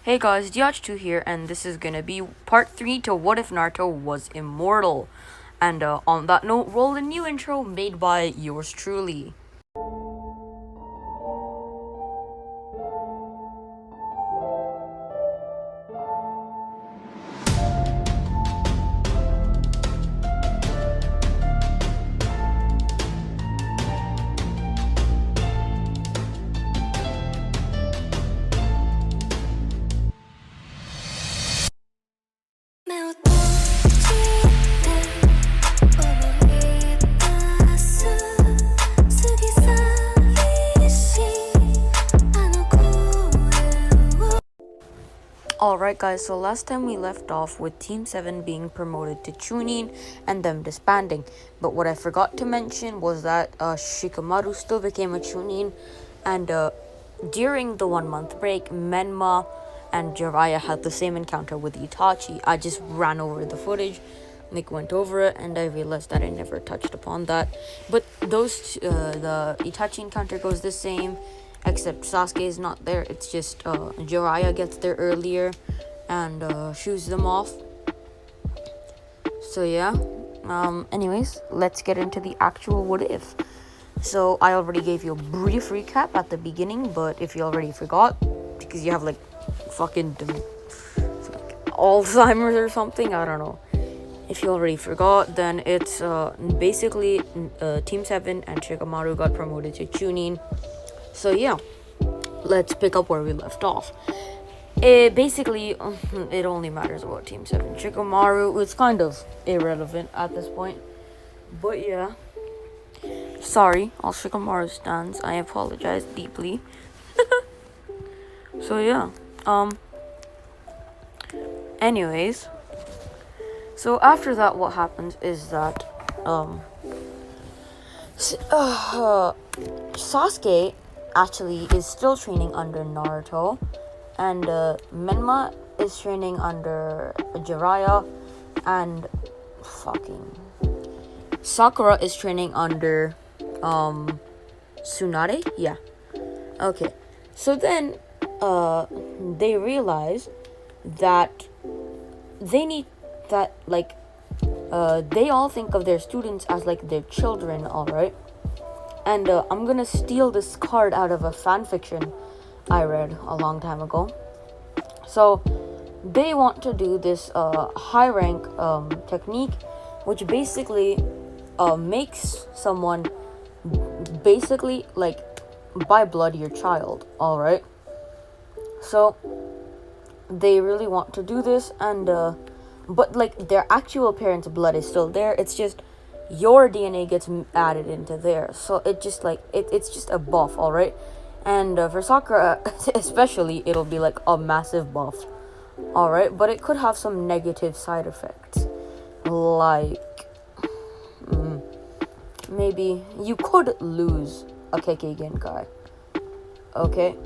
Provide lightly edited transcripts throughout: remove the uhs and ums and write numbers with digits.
Hey guys, Diach2 here, and this is gonna be part 3 to What If Naruto Was Immortal. And on that note, roll a new intro made by yours truly. Alright guys, so last time we left off with Team 7 being promoted to Chunin and them disbanding. But what I forgot to mention was that Shikamaru still became a Chunin, and during the 1 month break, Menma and Jiraiya had the same encounter with Itachi. I just ran over the footage, went over it, and I realized that I never touched upon that. But the Itachi encounter goes the same, except Sasuke is not there. It's just Jiraiya gets there earlier and shoos them off. So yeah. Anyways, let's get into the actual what if. So I already gave you a brief recap at the beginning, but if you already forgot, because you have like fucking Alzheimer's or something, I don't know. If you already forgot, then it's basically Team 7 and Shikamaru got promoted to Chunin. So yeah, let's pick up where we left off. It only matters about Team 7. Shikamaru is kind of irrelevant at this point. But yeah. Sorry, all Shikamaru stands. I apologize deeply. So yeah. Anyways. So after that, what happens is that Sasuke actually is still training under Naruto, and Menma is training under Jiraiya, and Sakura is training under Tsunade. Yeah. Okay. So then they realize that they need that they all think of their students as like their children, alright? And I'm gonna steal this card out of a fanfiction I read a long time ago. So they want to do this high rank technique, which basically makes someone basically like by blood your child, alright? So they really want to do this, and but like their actual parents' blood is still there. It's just your DNA gets added into there, so it just like it's just a buff, all right? And for Sakura especially, it'll be like a massive buff, all right? But it could have some negative side effects, like maybe you could lose a Kekkei Genkai, okay?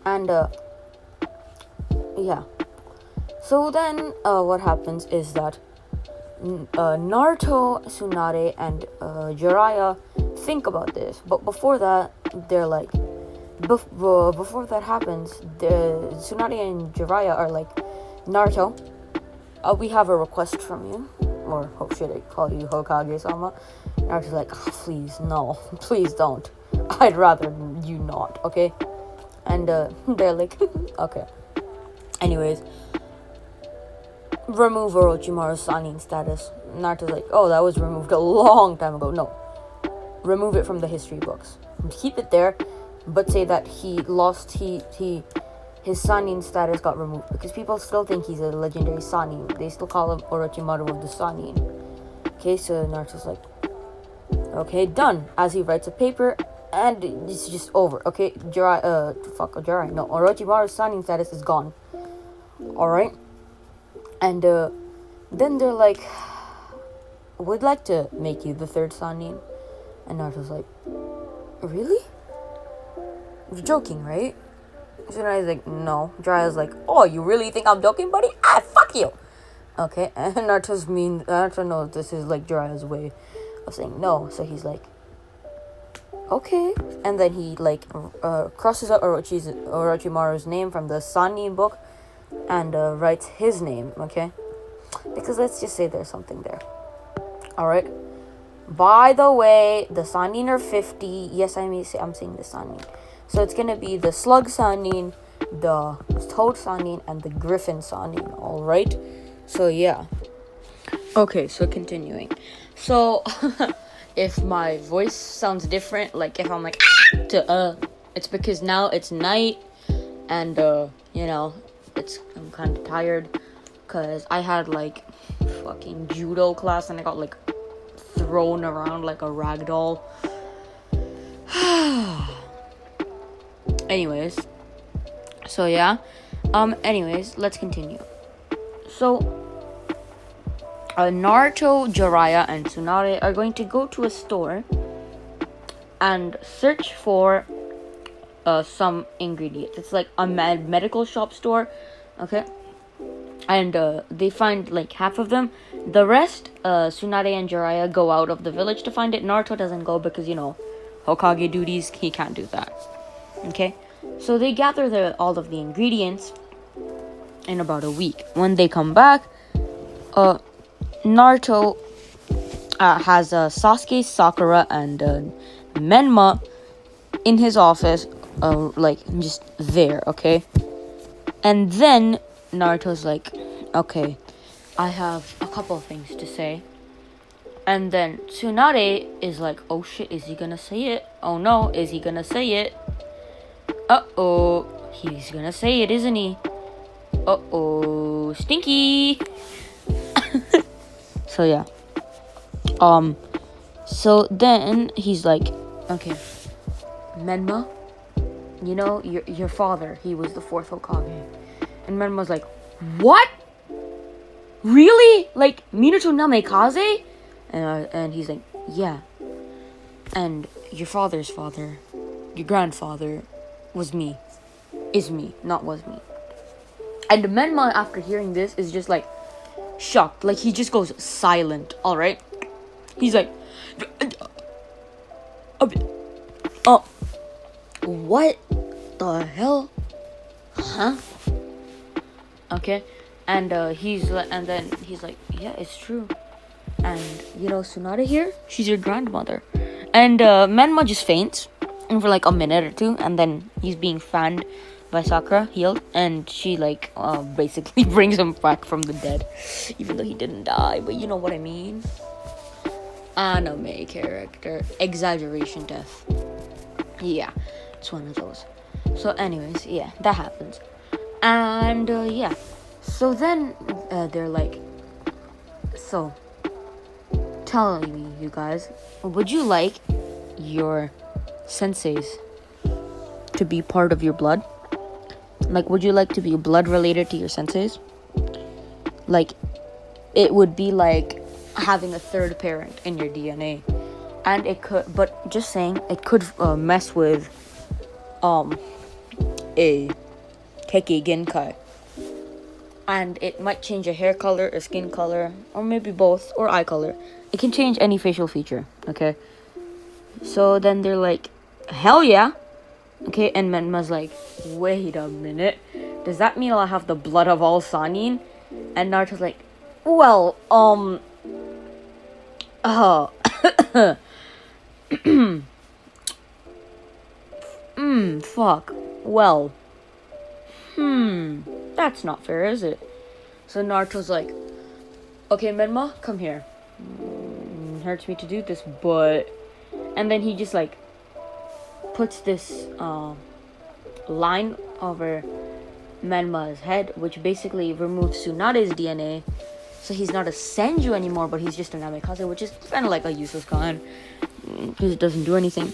And yeah. So then what happens is that Naruto, Tsunade, and Jiraiya think about this, but before that, they're like, before that happens, Tsunade and Jiraiya are like, Naruto, we have a request from you, or should I call you Hokage-sama? Naruto's like, oh, please, no, please don't. I'd rather you not, okay? And they're like, okay. Anyways, remove Orochimaru's Sannin status. Naruto's like, oh, that was removed a long time ago. No. Remove it from the history books. Keep it there, but say that he lost, his Sannin status got removed, because people still think he's a legendary Sannin. They still call him Orochimaru of the Sannin. Okay, so Naruto's like, okay, done. As he writes a paper, and it's just over. Okay, Jiraiya, no, Orochimaru's Sannin status is gone. Alright? And then they're like, we'd like to make you the third Sannin. And Naruto's like, really? You're joking, right? Tsunade's like, no. Jiraiya's like, oh, you really think I'm joking, buddy? Ah, fuck you! Okay, and Naruto knows this is like Jiraiya's way of saying no. So he's like, okay. And then he like crosses out Orochimaru's name from the Sannin book, and writes his name, okay? Because let's just say there's something there. Alright? By the way, the Sannin are 50. Yes, I'm saying the Sannin. So it's gonna be the Slug Sannin, the Toad Sannin, and the Griffin Sannin, alright? So yeah. Okay, so continuing. So, if my voice sounds different, like if I'm like, it's because now it's night, and, I'm kind of tired, because I had, like, fucking judo class, and I got, like, thrown around like a rag doll. Anyways, so yeah. Anyways, let's continue. So, Naruto, Jiraiya, and Tsunade are going to go to a store and search for some ingredients. It's like a medical shop store, okay? And they find like half of them. The rest, Tsunade and Jiraiya go out of the village to find it. Naruto doesn't go because, Hokage duties, he can't do that. Okay? So they gather all of the ingredients in about a week. When they come back, Naruto has Sasuke, Sakura, and Menma in his office, just there, okay? And then Naruto's like, okay, I have a couple of things to say. And then Tsunade is like, oh shit, is he gonna say it? Oh no, is he gonna say it? Uh-oh, he's gonna say it, isn't he? Uh-oh, stinky. So yeah. So then he's like, okay, Menma, your father, he was the fourth Hokage. And Menma's like, what? Really? Like, Minato Namikaze? And he's like, yeah. And your father's father, your grandfather, is me, not was me. And Menma, after hearing this, is just like, shocked. Like, he just goes silent, alright? He's like, what the hell? Huh? Okay? And then he's like, yeah, it's true. And, Tsunade here, she's your grandmother. And Menma just faints for like a minute or two, and then he's being fanned by Sakura, healed, and she basically brings him back from the dead, even though he didn't die, but you know what I mean. Anime character, exaggeration death. Yeah, it's one of those. So anyways, yeah, that happens. And yeah, so then they're like, so tell me, you guys, would you like your senseis to be part of your blood? Like, would you like to be blood related to your senseis? Like, it would be like having a third parent in your DNA. And it could, but just saying, it could mess with a Kekkei Genkai. And it might change your hair color, or skin color, or maybe both, or eye color. It can change any facial feature, okay? So then they're like, hell yeah. Okay, and Menma's like, wait a minute. Does that mean I'll have the blood of all Sannin? And Naruto's like, well, fuck. Well, that's not fair, is it? So Naruto's like, okay, Menma, come here. Hurts me to do this, but... And then he just, like, puts this line over Menma's head, which basically removes Tsunade's DNA. So he's not a Senju anymore, but he's just a Namikaze, which is kind of like a useless con, because it doesn't do anything.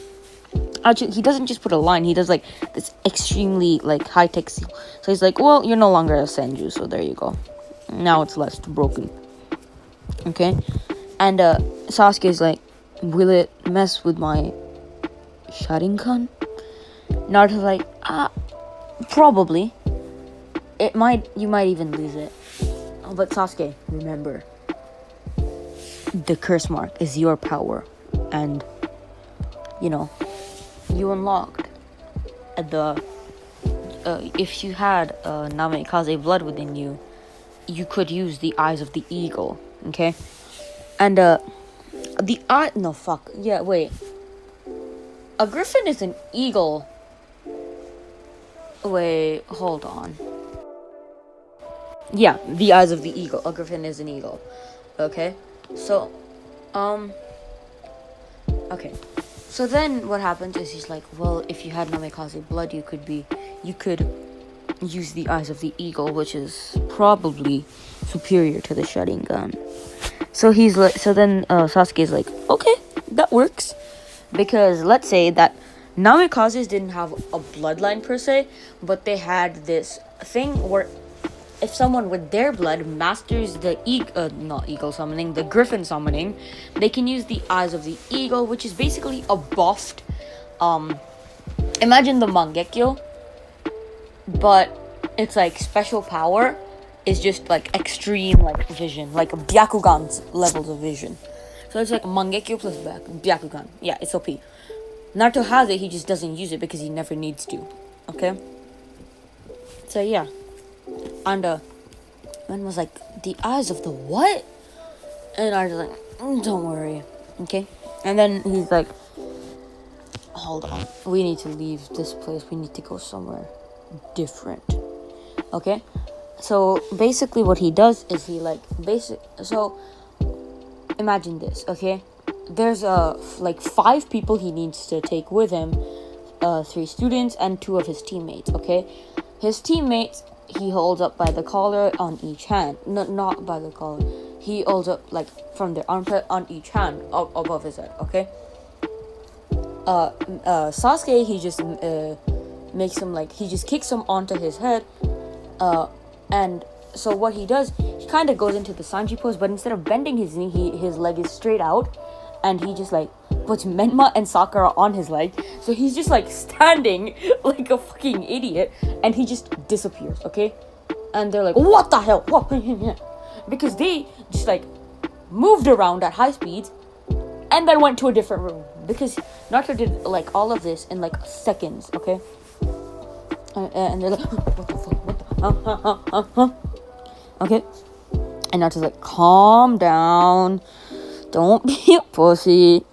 Actually, he doesn't just put a line, he does like this extremely like high-tech seal. So he's like, well, you're no longer a Senju, so there you go. Now it's less broken. Okay? And Sasuke's like, will it mess with my Sharingan? Naruto's like, probably. You might even lose it. Oh, but Sasuke, remember, the curse mark is your power, and you unlocked the if you had Namikaze blood within you, you could use the eyes of the eagle. Okay, and the eye. No, fuck. Yeah, wait. A griffin is an eagle. Wait, hold on. Yeah, the eyes of the eagle. A griffin is an eagle. Okay, so, okay. So then what happens is he's like, well, if you had Namikaze blood, you could use the eyes of the eagle, which is probably superior to the Sharingan. So he's like, so then Sasuke's like, okay, that works, because let's say that Namikazes didn't have a bloodline per se, but they had this thing where if someone with their blood masters the the griffin summoning, they can use the eyes of the eagle, which is basically a buffed, imagine the Mangekyo, but it's like special power is just like extreme like vision, like Byakugan's levels of vision. So it's like Mangekyo plus Byakugan. Yeah, it's OP. Naruto has it, he just doesn't use it because he never needs to. Okay? So yeah. And man was like, the eyes of the what? And I was like, don't worry. Okay? And then he's like, hold on. We need to leave this place. We need to go somewhere different. Okay? So basically what he does is so imagine this, okay? There's like 5 people he needs to take with him, 3 students and 2 of his teammates, okay? His teammates he holds up by the collar on each hand. No, not by the collar. He holds up like from their armpit on each hand above his head, okay? Sasuke, he just makes him like, he just kicks him onto his head, and so what he does, he kind of goes into the Sanji pose, but instead of bending his knee, his leg is straight out, and he just like puts Menma and Sakura on his leg, so he's just like standing like a fucking idiot, and he just disappears, okay? And they're like, what the hell? What? Because they just like moved around at high speeds and then went to a different room, because Naruto did like all of this in like seconds, okay? And they're like, what the fuck? What the okay? And Naruto's like, calm down, don't be a pussy,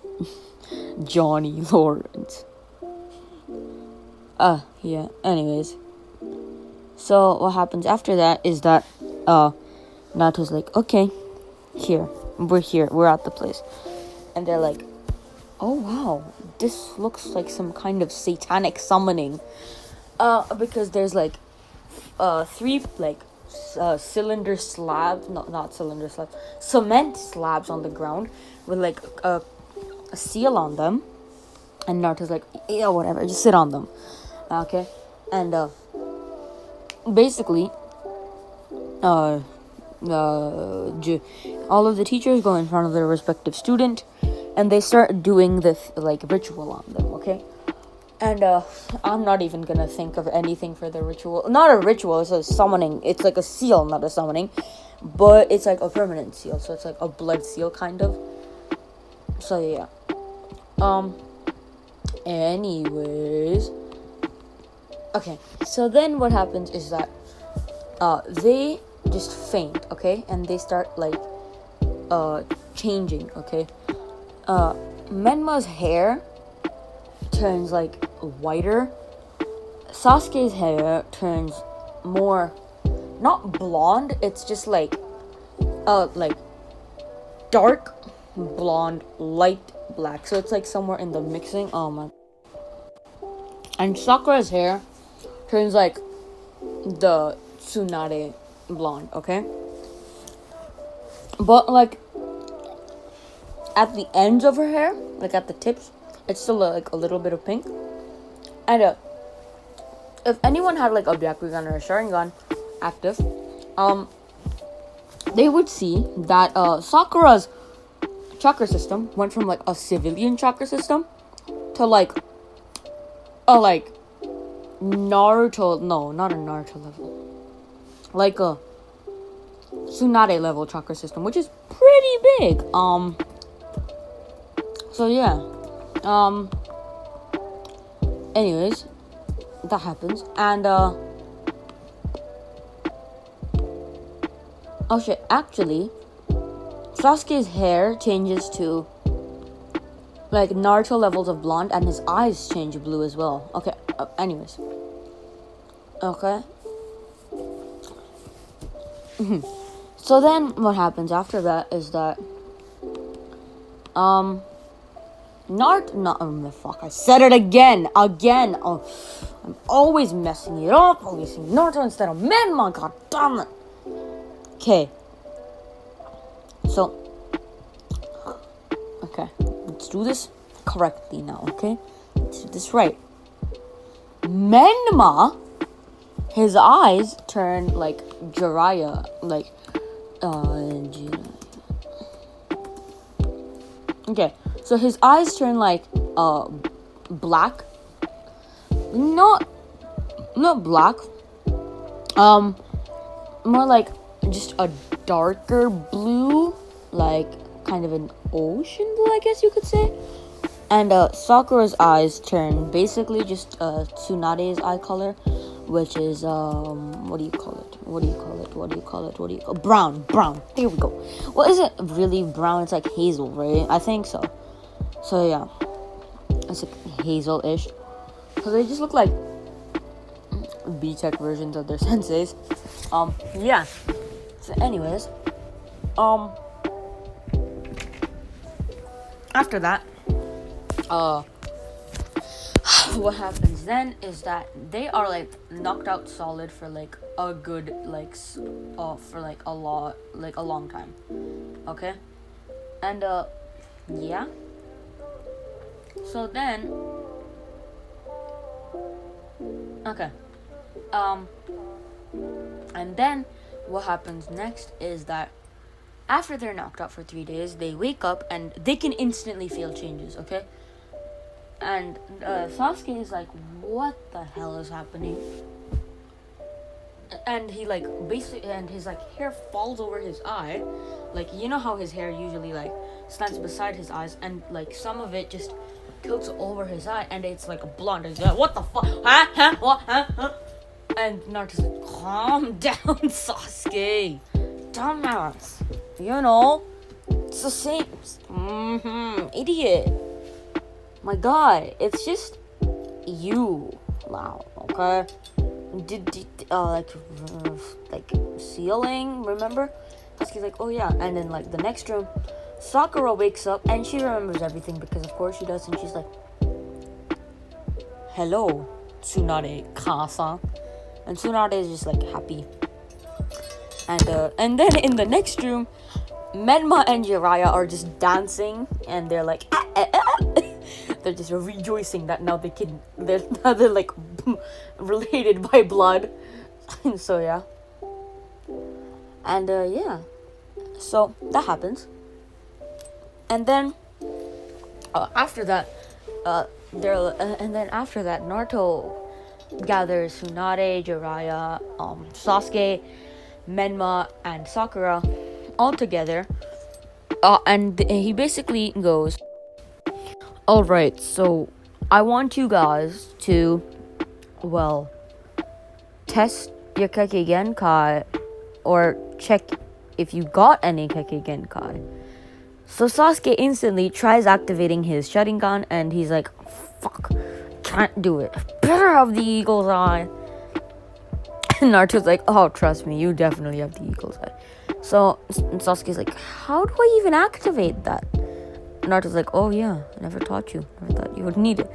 Johnny Lawrence. Yeah, anyways. So what happens after that is that Naruto's like, okay, we're at the place. And they're like, oh wow, this looks like some kind of satanic summoning. Because there's like 3 like cylinder slabs, not cylinder slabs, cement slabs on the ground with like a seal on them. And Naruto's like, yeah, whatever, just sit on them. Okay? And basically all of the teachers go in front of their respective student and they start doing this like ritual on them, okay? And I'm not even gonna think of anything for the ritual. Not a ritual, it's a summoning. It's like a seal, not a summoning, but it's like a permanent seal, so it's like a blood seal kind of. So yeah. Anyways, okay, so then what happens is that they just faint, okay? And they start like changing, okay? Menma's hair turns like whiter. Sasuke's hair turns more, not blonde, it's just like dark blonde, light black, so it's like somewhere in the mixing. Oh my. And Sakura's hair turns like the Tsunade blonde, okay? But like at the ends of her hair, like at the tips, it's still like a little bit of pink. And if anyone had like a Byakugan or a Sharingan active, they would see that Sakura's chakra system went from like a civilian chakra system to like a like Naruto, no, not a Naruto level, like a Tsunade level chakra system, which is pretty big. So yeah. Anyways, that happens, and oh shit, actually, Sasuke's hair changes to like Naruto levels of blonde, and his eyes change blue as well. Okay, anyways. Okay. So then what happens after that is that fuck, I said it again. Oh, I'm always messing it up. Always saying Naruto instead of Menma. God damn it. Okay. So, okay, let's do this correctly now. Okay, let's do this right. Menma, his eyes turn like Jiraiya, like okay, so his eyes turn like black. Not black. More like just a darker blue, like kind of an ocean blue, I guess you could say. And Sakura's eyes turn basically just Tsunade's eye color, which is brown. There we go. Well, is it really brown? It's like hazel, right? I think so. So yeah, it's like hazel-ish. So they just look like B-Tech versions of their senseis. Yeah. So anyways, after that, what happens then is that they are like knocked out solid for like a good for like a long time. Okay? And yeah. So then okay. And then what happens next is that after they're knocked out for 3 days, they wake up and they can instantly feel changes, okay? And Sasuke is like, what the hell is happening? And he like basically, and his like hair falls over his eye, like you know how his hair usually like stands beside his eyes, and like some of it just tilts over his eye, and it's like a blonde. He's like, what the fuck? Huh? What? Huh? And Naruto's like, calm down, Sasuke, dumbass. You know, it's the same. Idiot. My God, it's just you. Wow. Okay. Like ceiling. Remember? Sasuke's like, oh yeah. And then like the next room, Sakura wakes up and she remembers everything because of course she does. And she's like, hello, Tsunade-san. And Tsunade is just like happy. And then in the next room, Menma and Jiraiya are just dancing, and they're like, they're just rejoicing that now they're like related by blood. So yeah, and yeah, so that happens, and then after that, after that, Naruto gathers Tsunade, Jiraiya, Sasuke, Menma, and Sakura all together, and he basically goes, alright, so I want you guys to, well, test your Kekkei Genkai, or check if you got any Kekkei Genkai. So Sasuke instantly tries activating his Sharingan, and he's like, fuck, can't do it, better have the eagle's eye. And Naruto's like, oh, trust me, you definitely have the eagle's eye. So Sasuke's like, how do I even activate that? Naruto's like, oh yeah, I never taught you. Never thought you would need it.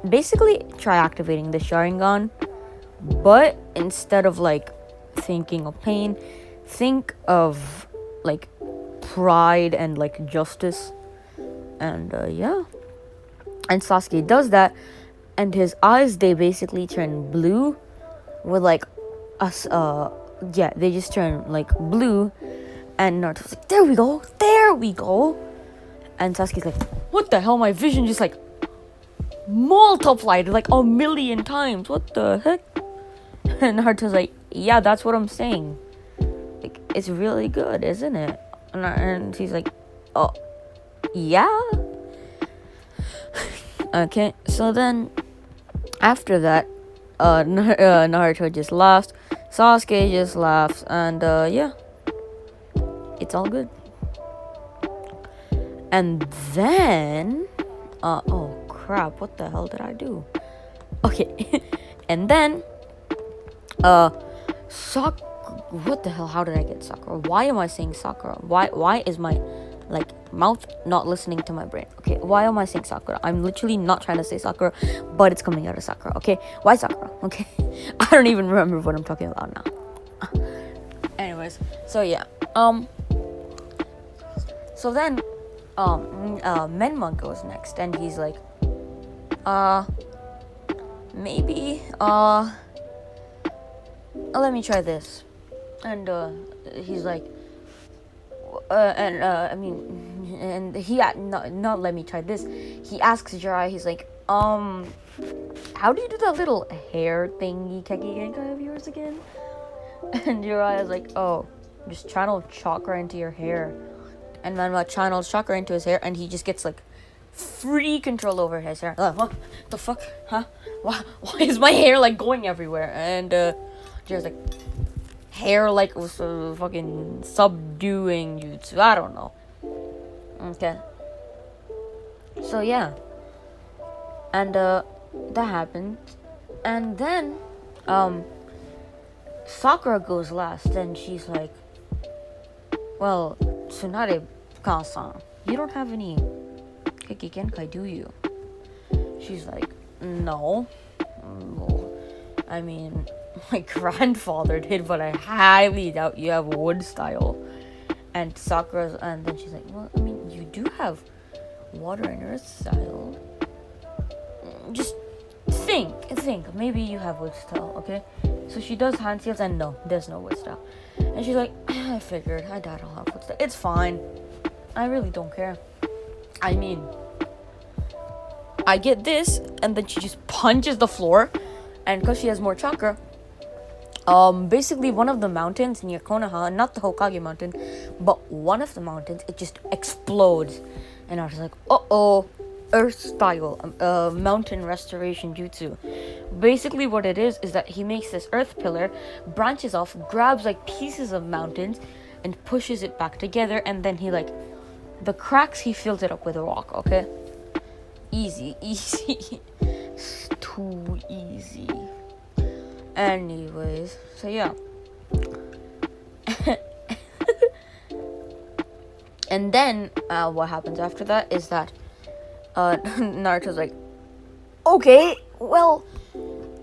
Basically try activating the Sharingan, but instead of like thinking of pain, think of like pride and like justice. And yeah. And Sasuke does that, and his eyes, they basically turn blue with like they just turn like blue, and Naruto's like, there we go, and Sasuke's like, what the hell, my vision just like multiplied like 1,000,000 times, what the heck? And Naruto's like, yeah, that's what I'm saying, like, it's really good, isn't it? And he's like, oh yeah. Okay, so then After that, Naruto just laughs, Sasuke just laughs, and yeah, it's all good. And then, oh crap, what the hell did I do? Okay, and then, what the hell? How did I get Sakura? Why am I saying Sakura? Why is my mouth not listening to my brain? Okay, why am I saying Sakura? I'm literally not trying to say Sakura, but it's coming out of Sakura. Okay, why Sakura? Okay, I don't even remember what I'm talking about now. Anyways, so yeah, so then, Menma goes next, and he's like, maybe, let me try this. And he's like, and he not let me try this. He asks Jiraiya, he's like, how do you do that little hair thingy Keki Genkai of yours again? And Jiraiya's like, oh, just channel chakra into your hair. And Manma channels chakra into his hair, and he just gets like free control over his hair. What the fuck? Huh? Why is my hair like going everywhere? And Jiraiya's like, hair like was fucking subduing jutsu. I don't know. Okay. So yeah. And that happened. And then Sakura goes last, and she's like, well, Tsunade-kan-san, you don't have any Keki Genkai, do you? She's like, no. I mean, my grandfather did, but I highly doubt you have wood style. And and then she's like, well, I mean, you do have water and earth style. Just think, maybe you have wood style, okay? So she does hand seals, and no, there's no wood style. And she's like, I figured, I doubt I'll have wood style. It's fine. I really don't care. I mean, I get this, and then she just punches the floor, and because she has more chakra, basically one of the mountains near Konoha, not the Hokage mountain, but one of the mountains, it just explodes. And I was like, uh-oh, earth style, mountain restoration jutsu. Basically what it is that he makes this earth pillar, branches off, grabs like pieces of mountains, and pushes it back together, and then he like, the cracks, he fills it up with a rock, okay? Easy. It's too easy. Anyways, so yeah. And then what happens after that is that Naruto's like, okay, well,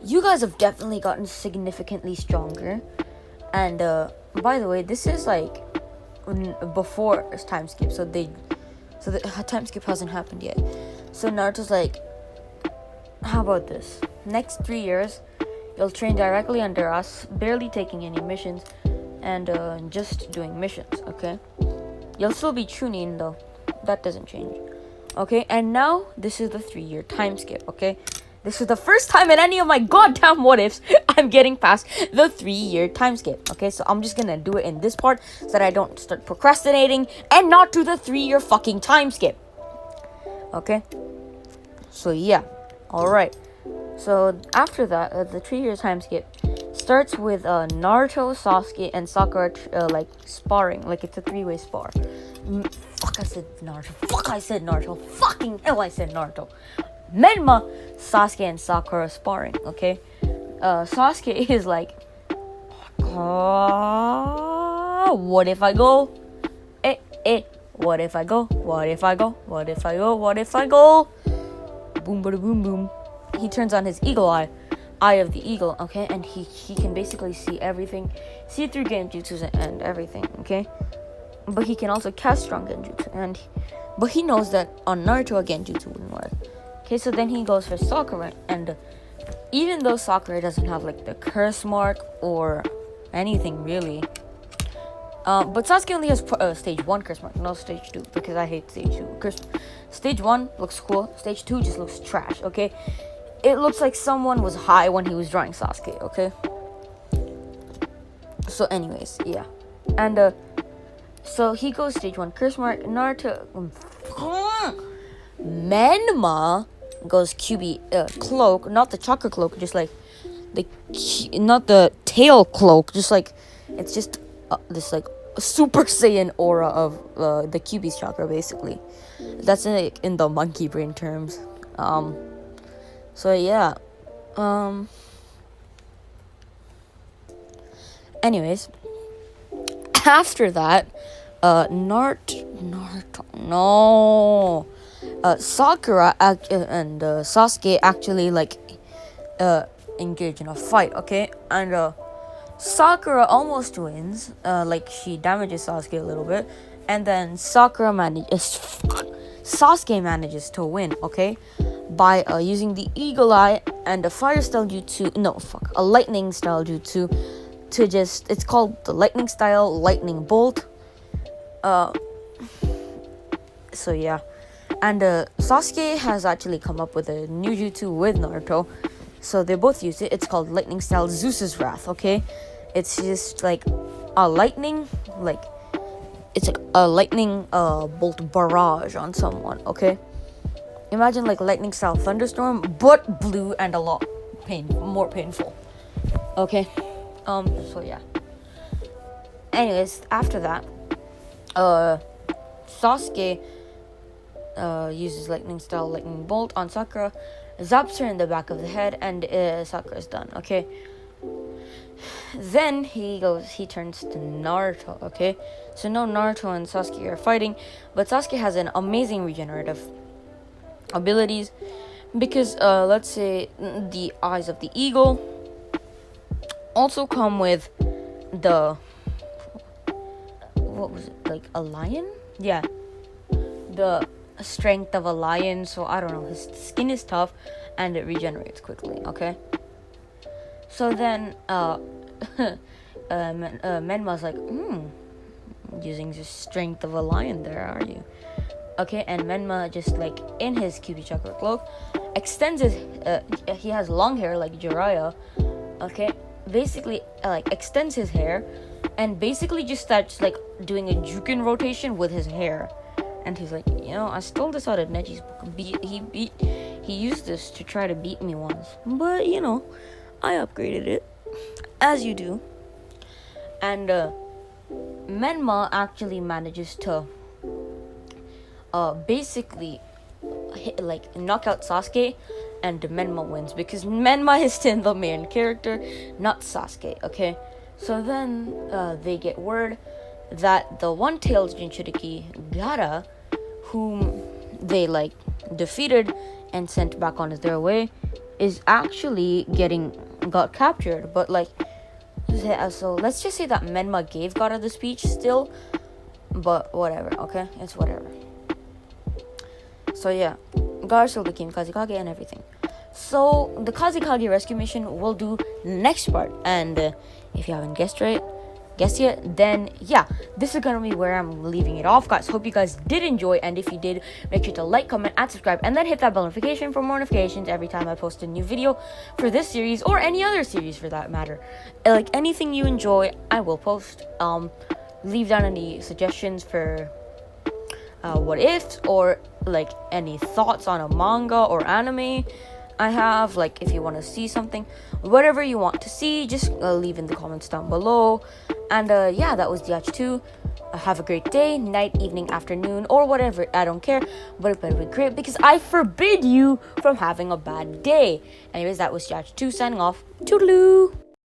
you guys have definitely gotten significantly stronger. And by the way, this is like before time skip, so the time skip hasn't happened yet. So Naruto's like, how about this? Next 3 years, you'll train directly under us, barely taking any missions, and just doing missions, okay? You'll still be Chunin though. That doesn't change. Okay, and now this is the 3-year time skip, okay? This is the first time in any of my goddamn what ifs I'm getting past the 3-year time skip. Okay, so I'm just gonna do it in this part so that I don't start procrastinating and not do the 3-year fucking time skip. Okay, so yeah, alright. So after that, the 3-year time skip starts with Naruto, Sasuke, and Sakura like sparring. Like it's a 3-way spar. Fuck, I said Naruto. Fucking hell, I said Naruto. Menma, Sasuke, and Sakura sparring, okay? Sasuke is like, what if I go? What if I go? What if I go? What if I go? What if I go? Boom, bada, boom, boom. He turns on his eagle eye of the eagle, okay? And he can basically see everything, see through genjutsu and everything, okay? But he can also cast strong genjutsu, but he knows that on Naruto a genjutsu wouldn't work. Okay, so then he goes for Sakura, and even though Sakura doesn't have like the curse mark or anything really, but Sasuke only has stage 1 curse mark, not stage 2, because I hate stage 2. Stage 1 looks cool, stage 2 just looks trash, okay? It looks like someone was high when he was drawing Sasuke, okay? So anyways, yeah. And so he goes stage 1 curse mark. Naruto, Menma goes Kyuubi cloak, not the chakra cloak, just like not the tail cloak, just like it's just this like Super Saiyan aura of the Kyuubi's chakra, basically. That's in the monkey brain terms. So yeah. Anyways, after that, Sakura and Sasuke actually like engage in a fight, okay? And Sakura almost wins, like she damages Sasuke a little bit, and then Sasuke manages to win, okay? By using the Eagle Eye and a fire style jutsu, a lightning style jutsu to just, it's called the lightning style, lightning bolt. So yeah. And Sasuke has actually come up with a new jutsu with Naruto. So they both use it. It's called lightning style Zeus's Wrath, okay? It's just like a lightning, like, it's like a lightning bolt barrage on someone, okay? Imagine like lightning style thunderstorm, but blue and a lot more painful, okay? So yeah. Anyways, after that, Sasuke uses lightning style lightning bolt on Sakura, zaps her in the back of the head, and Sakura's done, okay? Then he turns to Naruto, okay? So now Naruto and Sasuke are fighting, but Sasuke has an amazing regenerative abilities because let's say the eyes of the eagle also come with the, what was it, like a lion? Yeah, the strength of a lion. So I don't know, his skin is tough and it regenerates quickly, okay? So then Menma's like, using the strength of a lion there, are you? Okay, and Menma just like in his Kyuubi chakra cloak extends his he has long hair like Jiraiya, okay? Basically like extends his hair and basically just starts like doing a Juken rotation with his hair. And he's like, I stole this out of Neji's book. He used this to try to beat me once, but I upgraded it, as you do. And Menma actually manages to basically knock out Sasuke, and Menma wins because Menma is still the main character, not Sasuke, okay? So then they get word that the one-tailed Jinchuriki, Gaara, whom they defeated and sent back on their way, is actually got captured. But so let's just say that Menma gave Gaara the speech still, but whatever, okay? It's whatever. So yeah, Gaara still became Kazekage and everything. So the Kazekage rescue mission we'll do next part, and if you haven't guessed yet, then yeah, this is gonna be where I'm leaving it off, guys. Hope you guys did enjoy, and if you did, make sure to like, comment, and subscribe, and then hit that bell notification for more notifications every time I post a new video for this series or any other series for that matter. Like anything you enjoy, I will post. Leave down any suggestions for what ifs, or any thoughts on a manga or anime I have, if you want to see something, whatever you want to see, just leave in the comments down below. And yeah, that was Diach 2. Have a great day, night, evening, afternoon, or whatever, I don't care, but it better be great because I forbid you from having a bad day. Anyways, that was Diach 2 signing off. Toodaloo!